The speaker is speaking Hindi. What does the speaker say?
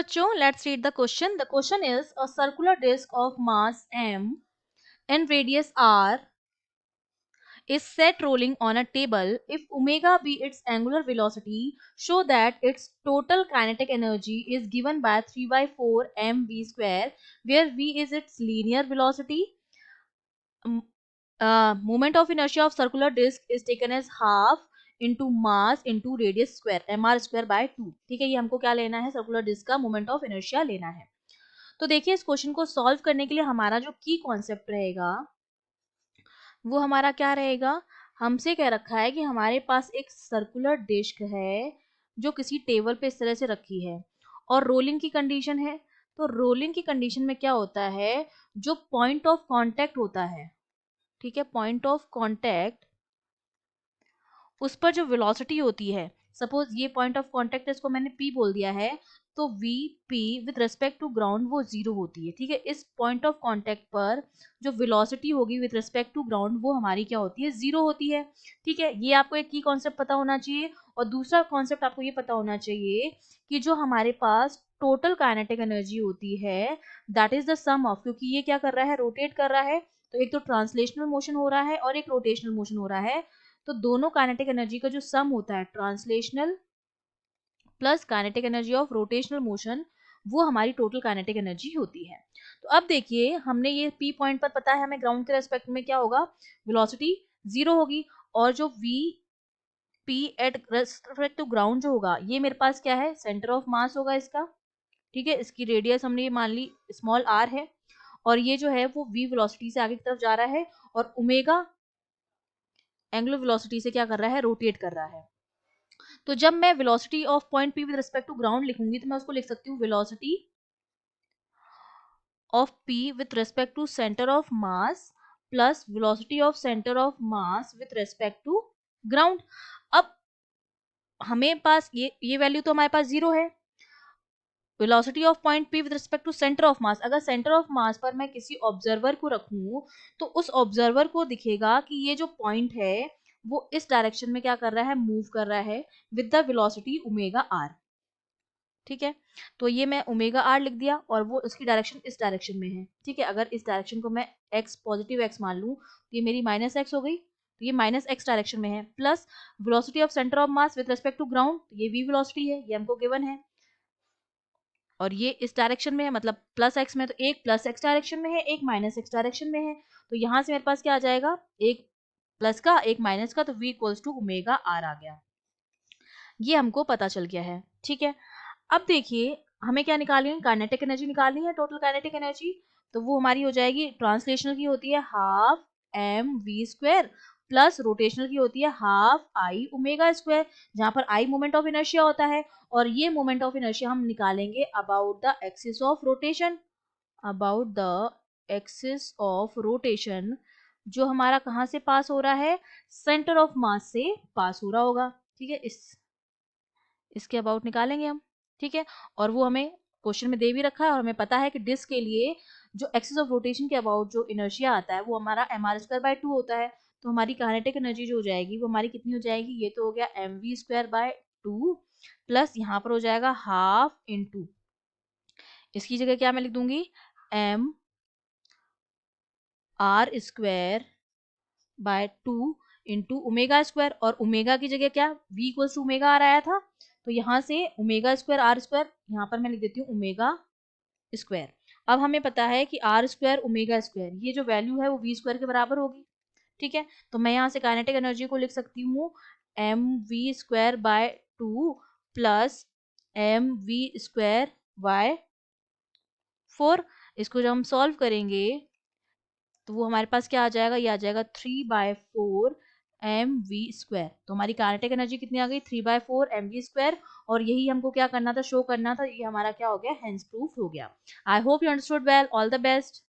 बच्चों, let's read the question. The question is a circular disc of mass m and radius r is set rolling on a table. If omega be its angular velocity, show that its total kinetic energy is given by 3 by 4 mv square, where v is its linear velocity. Moment of inertia of circular disk is taken as half into mass into radius square mr square by 2. ठीक है, ये हमको क्या लेना है, सर्कुलर डिस्क का मोमेंट ऑफ इनर्शिया लेना है. तो देखिए, इस क्वेश्चन को सॉल्व करने के लिए हमारा जो की कॉन्सेप्ट रहेगा वो हमारा क्या रहेगा. हमसे कह रखा है कि हमारे पास एक सर्कुलर डिस्क है जो किसी टेबल पे इस तरह से रखी है और रोलिंग की कंडीशन है. तो रोलिंग की कंडीशन में क्या होता है, जो पॉइंट ऑफ कांटेक्ट होता है, ठीक है, पॉइंट ऑफ कांटेक्ट, उस पर जो वेलोसिटी होती है, सपोज ये पॉइंट ऑफ कांटेक्ट है, इसको मैंने P बोल दिया है, तो v p with respect to ground वो जीरो होती है. ठीक है, इस पॉइंट ऑफ कांटेक्ट पर जो वेलोसिटी होगी विद रिस्पेक्ट टू ग्राउंड वो हमारी क्या होती है, जीरो होती है. ठीक है, ये आपको एक की कॉन्सेप्ट पता होना चाहिए. और दूसरा कॉन्सेप्ट आपको ये पता होना चाहिए कि जो हमारे पास टोटल काइनेटिक एनर्जी होती है that is the sum of, क्योंकि ये क्या कर रहा है, रोटेट कर रहा है, तो एक तो ट्रांसलेशनल मोशन हो रहा है और एक रोटेशनल मोशन हो रहा है. तो दोनों काइनेटिक एनर्जी का जो सम होता है, translational plus kinetic energy of rotational motion, वो हमारी टोटल काइनेटिक एनर्जी होती है. तो अब देखिए, हमने ये पी पॉइंट पर पता है हमें ग्राउंड के रेस्पेक्ट में क्या होगा, वेलोसिटी जीरो होगी. और जो v p at respect to ground जो होगा, ये मेरे पास क्या है, सेंटर ऑफ मास होगा इसका. ठीक है, इसकी रेडियस हमने ये मान ली स्मॉल आर है, और ये जो है वो वी वेलोसिटी से आगे की तरफ जा रहा है, और ओमेगा एंगुलर वेलोसिटी से क्या कर रहा है, रोटेट कर रहा है. तो जब मैं velocity of point p with respect to ground लिखूंगी तो मैं उसको लिख सकती हूँ velocity of p with respect to centre of mass plus velocity of centre of mass with respect to ground. अब हमें पास ये वैल्यू तो हमारे पास जीरो है. Velocity of point p with respect to centre of mass, अगर सेंटर ऑफ मास पर मैं किसी ऑब्जर्वर को रखूं तो उस ऑब्जर्वर को दिखेगा कि ये जो पॉइंट है वो इस डायरेक्शन में क्या कर रहा है, मूव कर रहा है with the velocity omega r. ठीक है, तो ये मैं ओमेगा आर लिख दिया और वो उसकी डायरेक्शन इस डायरेक्शन में है. ठीक है, अगर इस डायरेक्शन को मैं एक्स पॉजिटिव एक्स मान लूं तो ये मेरी माइनस एक्स हो गई, तो ये माइनस एक्स डायरेक्शन में है, plus velocity of centre of mass with respect to ground, ये वी वेलोसिटी है, ये हमको गिवन है, और ये इस डायरेक्शन में है, मतलब प्लस एक्स में, तो एक प्लस एक्स डायरेक्शन में है, एक माइनस एक्स डायरेक्शन में है. तो यहाँ से मेरे पास क्या आ जाएगा, एक प्लस का एक माइनस का, तो v equals to omega R आ गया. ये हमको पता चल गया है. ठीक है, अब देखिए हमें क्या निकालनी है, काइनेटिक एनर्जी निकालनी है, टोटल काइनेटिक एनर्जी. तो वो हमारी हो जाएगी, ट्रांसलेशनल की होती है half m v square, plus rotational की होती है हाफ आई ओमेगा स्क्वायर, जहां पर आई मोमेंट ऑफ इनर्शिया होता है, और ये मोमेंट ऑफ इनर्शिया हम निकालेंगे about the axis of rotation, about the axis of rotation, जो हमारा कहाँ से पास हो रहा है, सेंटर ऑफ मास से पास हो रहा होगा. ठीक है, इसके अबाउट निकालेंगे हम. ठीक है, और वो हमें क्वेश्चन में दे भी रखा है, और हमें पता है कि डिस्क के लिए जो एक्सिस ऑफ रोटेशन के अबाउट जो इनर्शिया आता है वो हमारा एम आर स्क्वायर बाय 2 होता है. तो हमारी काइनेटिक एनर्जी जो हो जाएगी वो हमारी कितनी हो जाएगी, ये तो हो गया m v square by 2, plus यहाँ पर हो जाएगा हाफ इंटू, इसकी जगह क्या मैं लिख दूंगी, m r square by 2 into omega square, और ओमेगा की जगह क्या, v equals to omega r आया था, तो यहाँ से ओमेगा स्क्वायर आर स्क्वायर, यहाँ पर मैं लिख देती हूँ ओमेगा स्क्वायर. अब हमें पता है कि आर स्क्वायर ओमेगा स्क्वायर, ये जो वैल्यू है वो वी स्क्वायर के बराबर होगी. ठीक है, तो मैं यहाँ से काइनेटिक एनर्जी को लिख सकती हूँ m v square by 2 plus m v square by 4. इसको जब हम सॉल्व करेंगे तो वो हमारे पास क्या आ जाएगा, ये आ जाएगा 3/4 एम वी स्क्वायर. तो हमारी काइनेटिक एनर्जी कितनी आ गई, 3/4 एम वी स्क्वायर. और यही हमको क्या करना था, शो करना था. ये हमारा क्या हो गया, हेंस प्रूफ हो गया. I hope you understood well. All the best.